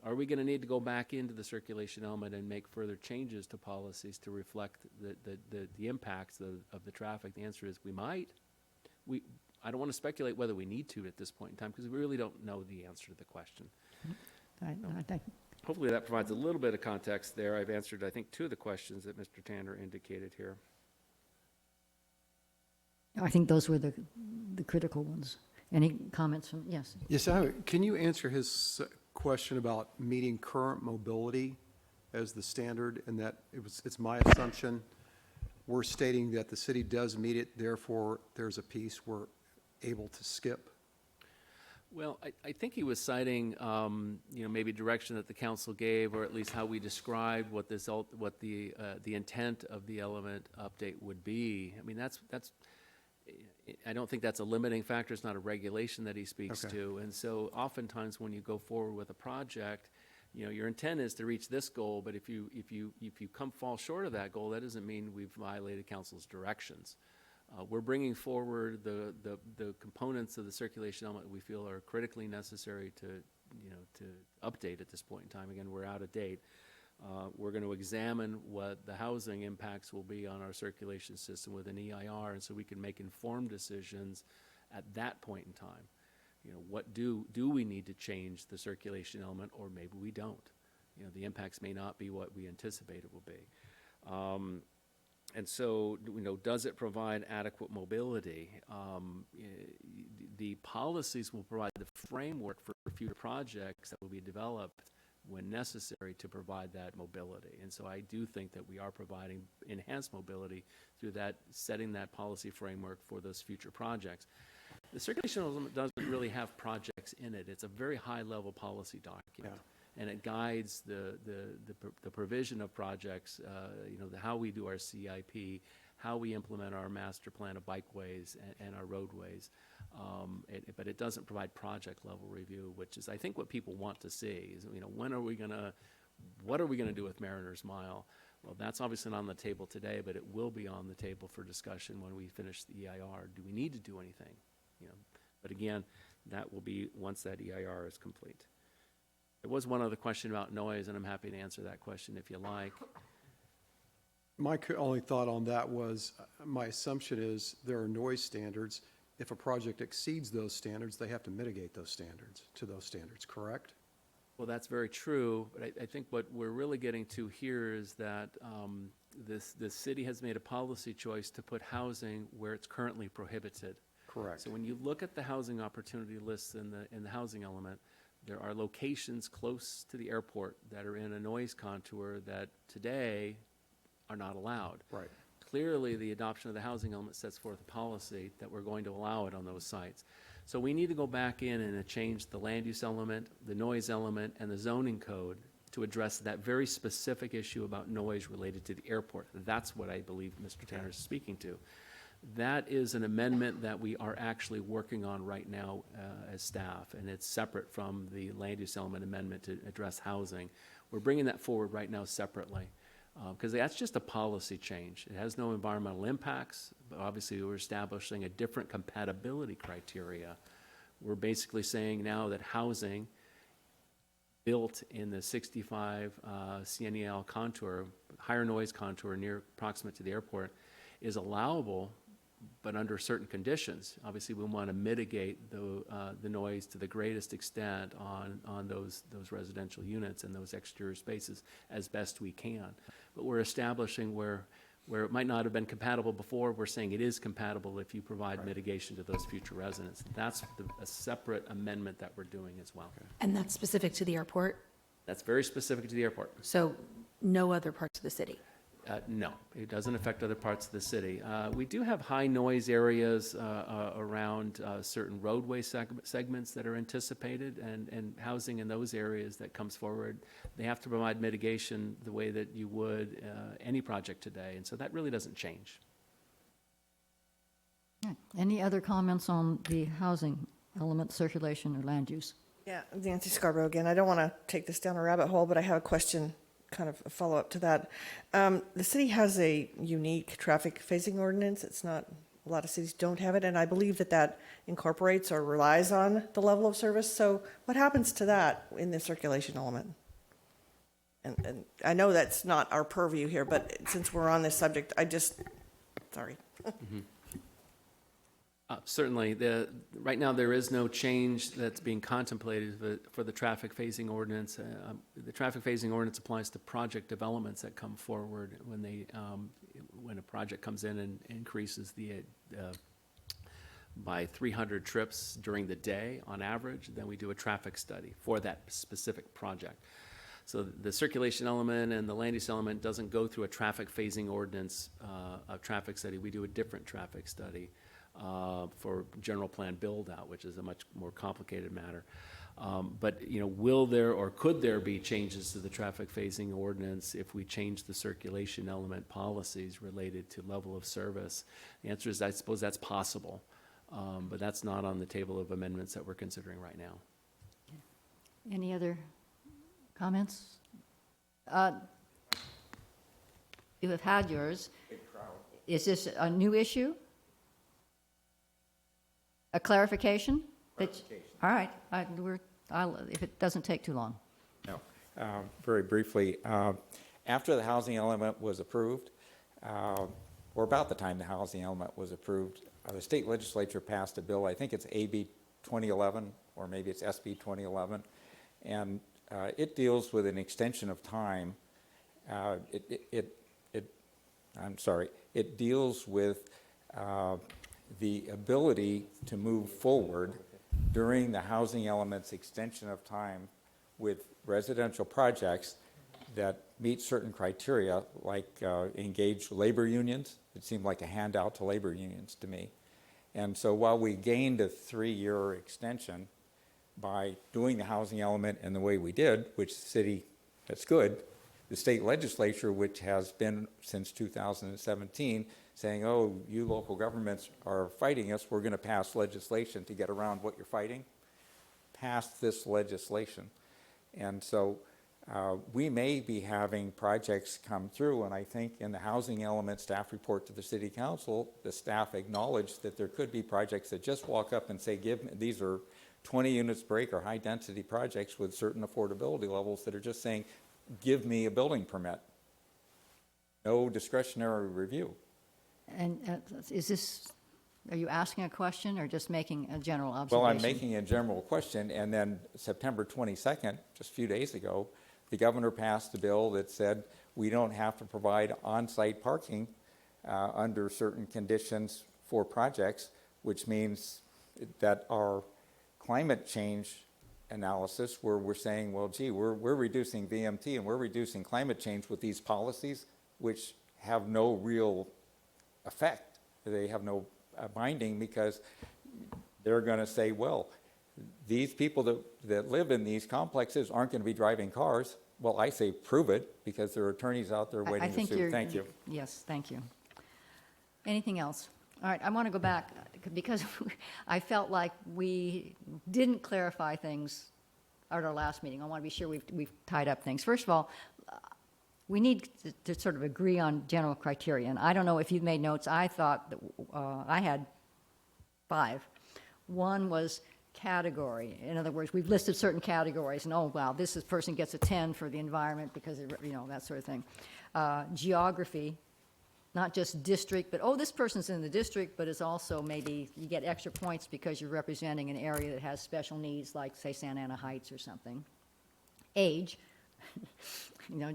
are we going to need to go back into the circulation element and make further changes to policies to reflect the impacts of the traffic? The answer is we might. I don't want to speculate whether we need to at this point in time because we really don't know the answer to the question. I think, Hopefully that provides a little bit of context there. I've answered, I think, two of the questions that Mr. Tanner indicated here. I think those were the critical ones. Any comments from, yes? Yes, can you answer his question about meeting current mobility as the standard, and that it's my assumption we're stating that the city does meet it, therefore there's a piece we're able to skip? Well, I think he was citing, maybe direction that the council gave, or at least how we described what the intent of the element update would be. I mean, that's. I don't think that's a limiting factor. It's not a regulation that he speaks to. And so oftentimes when you go forward with a project, your intent is to reach this goal, but if you fall short of that goal, that doesn't mean we've violated council's directions. We're bringing forward the components of the circulation element we feel are critically necessary to update at this point in time. Again, we're out of date. We're going to examine what the housing impacts will be on our circulation system with an EIR, and so we can make informed decisions at that point in time. What do we need to change the circulation element, or maybe we don't. The impacts may not be what we anticipate it will be. And so, does it provide adequate mobility? The policies will provide the framework for future projects that will be developed when necessary to provide that mobility. And so I do think that we are providing enhanced mobility through that, setting that policy framework for those future projects. The circulation element doesn't really have projects in it. It's a very high-level policy document. Yeah. And it guides the provision of projects, how we do our CIP, how we implement our master plan of bikeways and our roadways. But it doesn't provide project-level review, which is, I think, what people want to see. Is, what are we going to do with Mariners Mile? Well, that's obviously not on the table today, but it will be on the table for discussion when we finish the EIR. Do we need to do anything? But again, that will be once that EIR is complete. There was one other question about noise, and I'm happy to answer that question if you like. My only thought on that was, my assumption is there are noise standards. If a project exceeds those standards, they have to mitigate those standards, correct? Well, that's very true, but I think what we're really getting to here is that the city has made a policy choice to put housing where it's currently prohibited. Correct. So when you look at the housing opportunity lists in the housing element, there are locations close to the airport that are in a noise contour that today are not allowed. Right. Clearly, the adoption of the housing element sets forth a policy that we're going to allow it on those sites. So we need to go back in and change the land use element, the noise element, and the zoning code to address that very specific issue about noise related to the airport. That's what I believe Mr. Tanner is speaking to. That is an amendment that we are actually working on right now as staff, and it's separate from the land use element amendment to address housing. We're bringing that forward right now separately. because that's just a policy change. It has no environmental impacts, but obviously we're establishing a different compatibility criteria. We're basically saying now that housing built in the 65 CNEL contour, higher noise contour near proximate to the airport, is allowable, but under certain conditions. Obviously, we want to mitigate the noise to the greatest extent on those residential units and those exterior spaces as best we can. But we're establishing where it might not have been compatible before, we're saying it is compatible if you provide mitigation to those future residents. That's a separate amendment that we're doing as well. And that's specific to the airport? That's very specific to the airport. So no other parts of the city? No, it doesn't affect other parts of the city. We do have high noise areas around certain roadway segments that are anticipated, and housing in those areas that comes forward, they have to provide mitigation the way that you would any project today, and so that really doesn't change. Yeah. Any other comments on the housing element, circulation, or land use? Yeah, Nancy Scarborough again. I don't want to take this down a rabbit hole, but I have a question, kind of a follow-up to that. The city has a unique traffic phasing ordinance. It's not, a lot of cities don't have it, and I believe that that incorporates or relies on the level of service. So what happens to that in the circulation element? And I know that's not our purview here, but since we're on this subject, sorry. Certainly, right now there is no change that's being contemplated for the traffic phasing ordinance. The traffic phasing ordinance applies to project developments that come forward when a project comes in and increases by 300 trips during the day on average. Then we do a traffic study for that specific project. So the circulation element and the land use element doesn't go through a traffic phasing ordinance, a traffic study. We do a different traffic study for general plan build-out, which is a much more complicated matter. But, will there or could there be changes to the traffic phasing ordinance if we change the circulation element policies related to level of service? The answer is, I suppose that's possible, but that's not on the table of amendments that we're considering right now. Any other comments? You have had yours. Is this a new issue? A clarification? All right, if it doesn't take too long. No. Very briefly, after the housing element was approved, or about the time the housing element was approved, the state legislature passed a bill, I think it's AB 2011, or maybe it's SB 2011, and it deals with an extension of time. It deals with the ability to move forward during the housing element's extension of time with residential projects that meet certain criteria, like engage labor unions. It seemed like a handout to labor unions to me. And so while we gained a 3-year extension by doing the housing element in the way we did, which the city, that's good, the state legislature, which has been since 2017, saying, oh, you local governments are fighting us, we're going to pass legislation to get around what you're fighting, passed this legislation. And so we may be having projects come through, and I think in the housing element staff report to the city council, the staff acknowledged that there could be projects that just walk up and say, these are 20 units per acre, high density projects with certain affordability levels that are just saying, give me a building permit. No discretionary review. And are you asking a question or just making a general observation? Well, I'm making a general question, and then September 22nd, just a few days ago, the governor passed a bill that said we don't have to provide on-site parking under certain conditions for projects, which means that our climate change analysis, where we're saying, well, gee, we're reducing VMT and we're reducing climate change with these policies, which have no real effect. They have no binding, because they're going to say, well, these people that live in these complexes aren't going to be driving cars. Well, I say prove it, because there are attorneys out there waiting to sue. Thank you. Yes, thank you. Anything else? All right, I want to go back, because I felt like we didn't clarify things at our last meeting. I want to be sure we've tied up things. First of all, we need to sort of agree on general criteria. And I don't know if you've made notes. I thought that I had 5. One was category. In other words, we've listed certain categories, and oh, wow, person gets a 10 for the environment because, that sort of thing. Geography, not just district, but, oh, this person's in the district, but it's also maybe you get extra points because you're representing an area that has special needs, like, say, Santa Ana Heights or something. Age,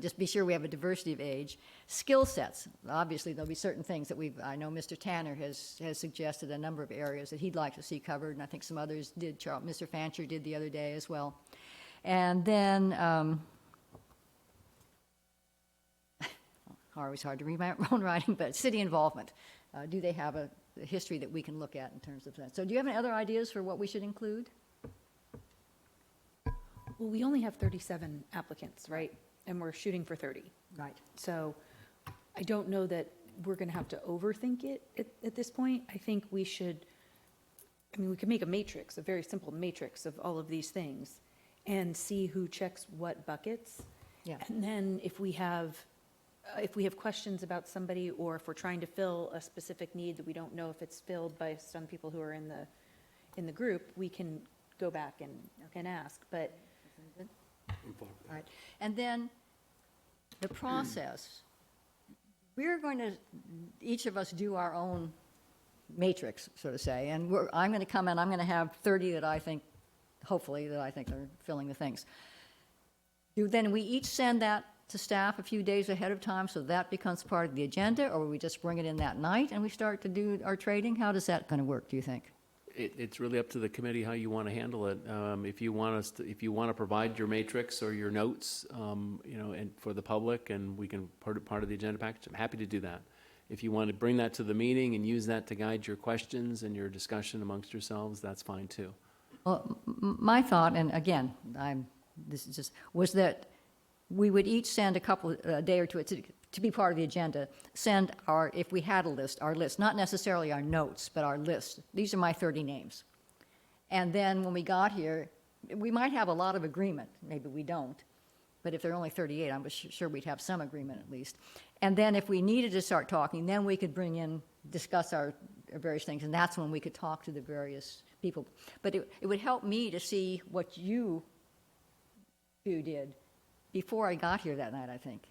just be sure we have a diversity of age. Skill sets, obviously, there'll be certain things that I know Mr. Tanner has suggested a number of areas that he'd like to see covered, and I think some others did. Mr. Fancher did the other day as well. And then, always hard to read my own writing, but city involvement. Do they have a history that we can look at in terms of that? So do you have any other ideas for what we should include? Well, we only have 37 applicants, right? And we're shooting for 30. Right. So I don't know that we're going to have to overthink it at this point. I think we should, we could make a matrix, a very simple matrix of all of these things and see who checks what buckets. Yeah. And then if we have questions about somebody, or if we're trying to fill a specific need that we don't know if it's filled by some people who are in the group, we can go back and ask. But all right. And then the process, we're going to, each of us do our own matrix, so to say, and I'm going to come in, I'm going to have 30 that I think, hopefully, that I think are filling the things. Then we each send that to staff a few days ahead of time, so that becomes part of the agenda, or we just bring it in that night and we start to do our trading? How does that going to work, do you think? It's really up to the committee how you want to handle it. If you want to provide your matrix or your notes, and for the public, and we can part of the agenda package, I'm happy to do that. If you want to bring that to the meeting and use that to guide your questions and your discussion amongst yourselves, that's fine too. Well, my thought, and again, was that we would each send a day or two to be part of the agenda, send if we had our list, not necessarily our notes, but our list. These are my 30 names. And then when we got here, we might have a lot of agreement, maybe we don't, but if there are only 38, I'm sure we'd have some agreement at least. And then if we needed to start talking, then we could discuss our various things, and that's when we could talk to the various people. But it would help me to see what you two did before I got here that night, I think.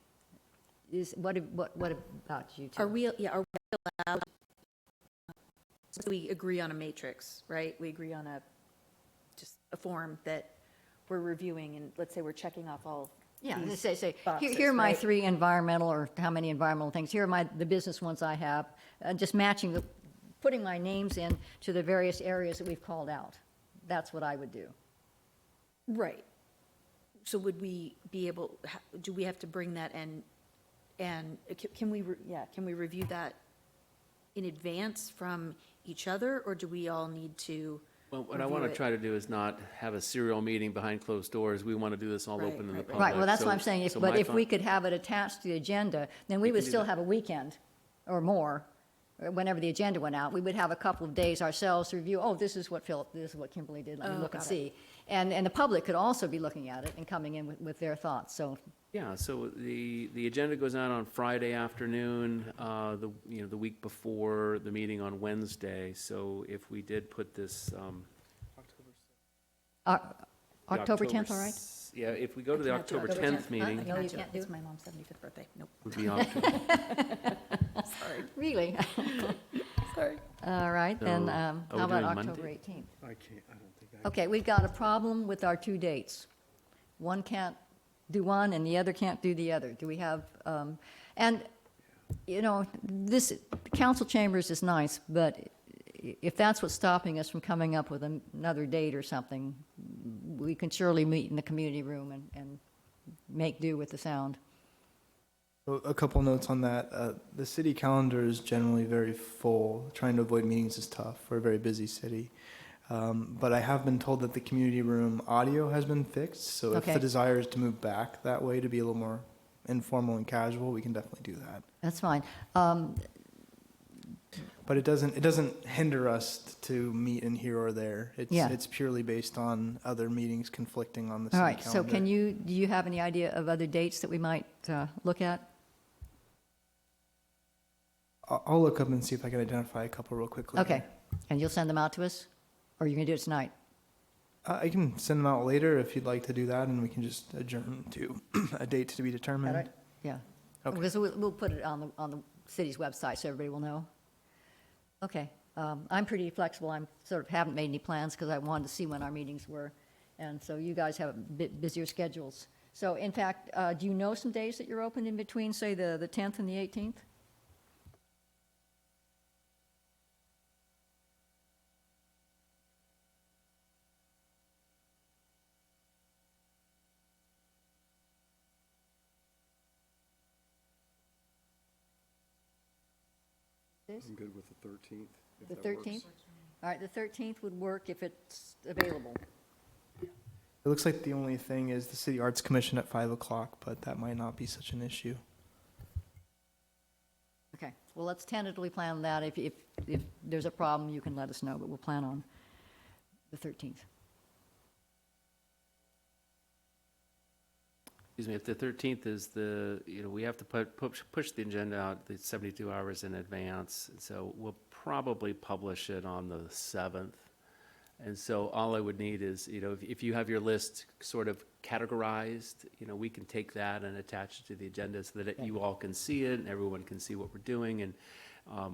What about you two? are we allowed, so we agree on a matrix, right? We agree on just a form that we're reviewing, and let's say we're checking off all Yeah, these say, boxes, here are my right? 3 environmental, or how many environmental things, here are the business ones I have, just putting my names in to the various areas that we've called out. That's what I would do. Right. So would we be able, do we have to bring that and can we review that in advance from each other, or do we all need to? Well, what I want to try to do is not have a serial meeting behind closed doors. We want to do this all Right, open in the right, public. Right, well, that's what I'm saying, if my we thought- could have it attached to the agenda, then we would can do still that. have a weekend or more, whenever the agenda went out, we would have a couple of days ourselves to review, this is what Philip, this is what Kimberly did, let me look and got it. see. And the public could also be looking at it and coming in with their thoughts, so, Yeah, so the agenda goes out on Friday afternoon, the week before the meeting on Wednesday. So if we did put this, the October 10th, all right? Yeah, if we go to the cannot do October October 10th meeting, No, you can't do It's it? my mom's 75th birthday. Nope. would be October. Sorry. Really? Sorry. All right, then, So, how are we about doing October Monday? 18th? I don't think I. Okay, we've got a problem with our 2 dates. One can't do one and the other can't do the other. Do we have, and, this, council chambers is nice, but if that's what's stopping us from coming up with another date or something, we can surely meet in the community room and make do with the sound. So a couple notes on that. The city calendar is generally very full. Trying to avoid meetings is tough. We're a very busy city. But I have been told that the community room audio has been fixed. So if Okay. the desire is to move back that way to be a little more informal and casual, we can definitely do that. That's fine. But it doesn't hinder us to meet in here or there. Yeah. It's purely based on other meetings conflicting on the All city right, so calendar. do you have any idea of other dates that we might look at? I'll look up and see if I can identify a couple real quickly. Okay, and you'll send them out to us? Or are you going to do it tonight? I can send them out later if you'd like to do that, and we can just adjourn to a date to be determined. All right. Yeah. Okay. Because we'll put it on the city's website so everybody will know. Okay. I'm pretty flexible. I'm sort of haven't made any plans because I wanted to see when our meetings were. And so you guys have a bit busier schedules. So in fact, do you know some days that you're open in between, say, the 10th and the 18th? I'm good with the 13th. if The that works. 13th? All right, the 13th would work if it's available. It looks like the only thing is the City Arts Commission at 5 o'clock, but that might not be such an issue. Okay, well, let's tentatively plan that. If there's a problem, you can let us know, but we'll plan on the 13th. Excuse me, if the 13th is we have to push the agenda out the 72 hours in advance, so we'll probably publish it on the 7th. And so all I would need is, if you have your list sort of categorized, we can take that and attach it to the agenda so that you all can see it and everyone can see what we're doing. And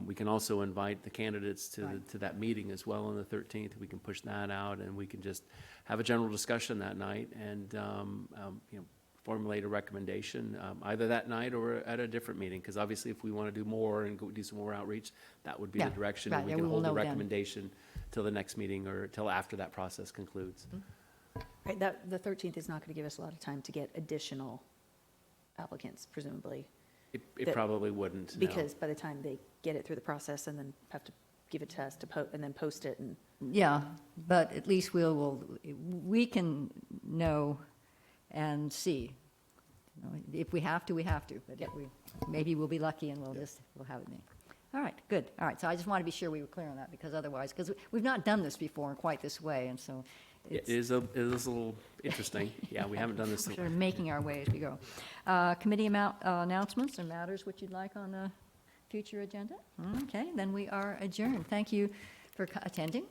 we can also invite the candidates to that meeting as well on the 13th. We can push that out and we can just have a general discussion that night and, formulate a recommendation either that night or at a different meeting. Because obviously if we want to do more and go do some more outreach, that would be the Yeah, direction. right, And we yeah, can we will hold the know then. recommendation till the next meeting or till after that process concludes. Right, the 13th is not going to give us a lot of time to get additional applicants, presumably, It That- probably wouldn't, no. because by the time they get it through the process and then have to give it to us to and then post it and, Yeah, but at least we can know and see. If we have to, we have to, but if maybe we'll be lucky and we'll have it made. All right, good. All right, so I just want to be sure we were clear on that, because otherwise, because we've not done this before in quite this way, and so It it's is a little interesting. Yeah, we haven't done this. sort of making our way as we go. Committee announcements or matters which you'd like on the future agenda? Okay, then we are adjourned. Thank you for attending.